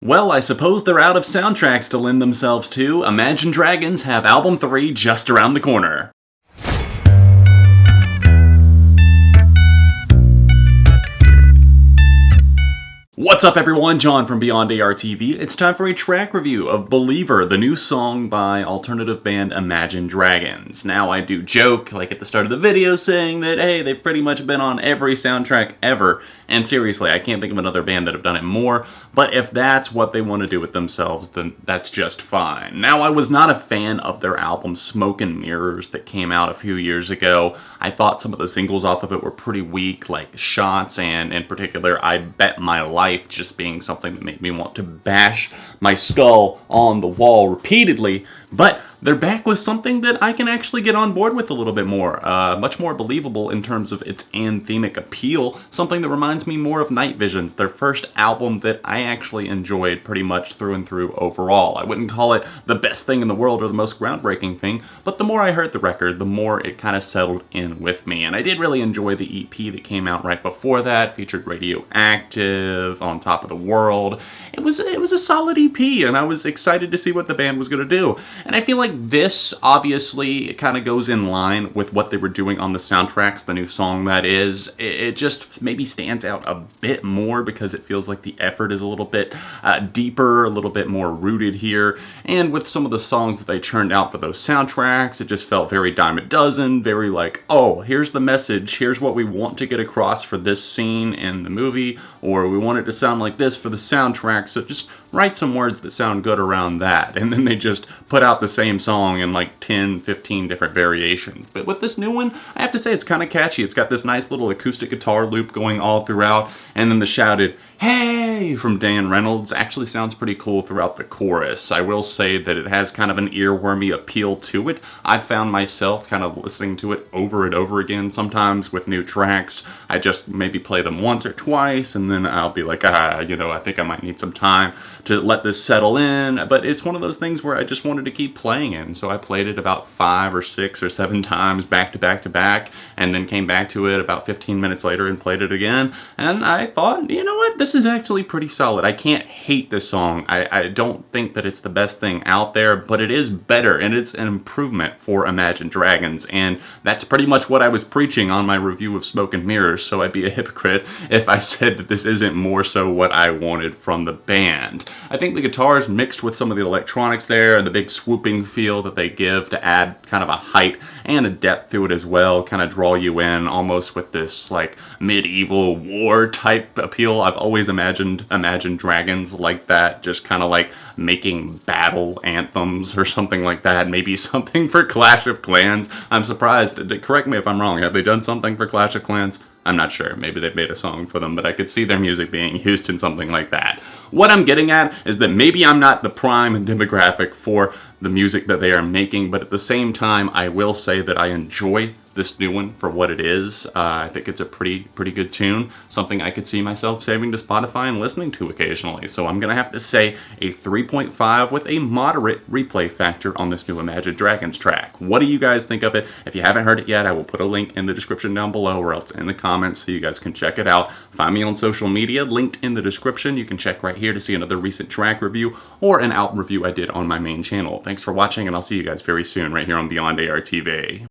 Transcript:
Well, I suppose they're out of soundtracks to lend themselves to. Imagine Dragons have album 3 just around the corner. What's up everyone, John from Beyond ARTV. It's time for a track review of Believer, the new song by alternative band Imagine Dragons. Now I do joke, like at the start of the video, saying that, hey, they've pretty much been on every soundtrack ever. And seriously, I can't think of another band that have done it more, but if that's what they want to do with themselves, then that's just fine. Now, I was not a fan of their album Smoke and Mirrors that came out a few years ago. I thought some of the singles off of it were pretty weak, like Shots, and in particular, I Bet My Life, just being something that made me want to bash my skull on the wall repeatedly. But they're back with something that I can actually get on board with a little bit more. Much more believable in terms of its anthemic appeal. Something that reminds me more of Night Visions, their first album that I actually enjoyed pretty much through and through overall. I wouldn't call it the best thing in the world or the most groundbreaking thing, but the more I heard the record, the more it kind of settled in with me. And I did really enjoy the EP that came out right before that, featured Radioactive, On Top of the World. It was a solid EP, and I was excited to see what the band was going to do. And I feel like this obviously kind of goes in line with what they were doing on the soundtracks, the new song that is. It just maybe stands out a bit more because it feels like the effort is a little bit deeper, a little bit more rooted here. And with some of the songs that they churned out for those soundtracks, it just felt very dime a dozen, very like, oh, here's the message, here's what we want to get across for this scene in the movie, or we want it to sound like this for the soundtrack, so just write some words that sound good around that. And then they just put out the same song in like 10, 15 different variations. But with this new one, I have to say it's kind of catchy. It's got this nice little acoustic guitar loop going all throughout, and then the shouted, "Hey!" from Dan Reynolds actually sounds pretty cool throughout the chorus. I will say that it has kind of an earwormy appeal to it. I found myself kind of listening to it over and over again sometimes with new tracks. I just maybe play them once or twice, and then I'll be like, I think I might need some time to let this settle in. But it's one of those things where I just wanted to keep playing it, and so I played it about 5 or 6 or 7 times back to back to back, and then came back to it about 15 minutes later and played it again. And I thought, you know what, this is actually pretty solid. I can't hate this song. I don't think that it's the best thing out there, but it is better, and it's an improvement for Imagine Dragons, and that's pretty much what I was preaching on my review of Smoke and Mirrors, so I'd be a hypocrite if I said that this isn't more so what I wanted from the band. I think the guitars mixed with some of the electronics there and the big swooping feel that they give to add kind of a height and a depth to it as well, kind of draw you in almost with this like medieval war type appeal. I've always imagined Dragons like that, just kind of like making battle anthems or something like that. Maybe something for Clash of Clans. I'm surprised. Correct me if I'm wrong. Have they done something for Clash of Clans? I'm not sure. Maybe they've made a song for them, but I could see their music being used in something like that. What I'm getting at is that maybe I'm not the prime demographic for the music that they are making, but at the same time, I will say that I enjoy this new one for what it is. I think it's a pretty good tune, something I could see myself saving to Spotify and listening to occasionally. So I'm gonna have to say a 3.5 with a moderate replay factor on this new Imagine Dragons track. What do you guys think of it? If you haven't heard it yet, I will put a link in the description down below or else in the comments so you guys can check it out. Find me on social media, linked in the description. You can check right here to see another recent track review or an album review I did on my main channel. Thanks for watching, and I'll see you guys very soon right here on Beyond ARTV.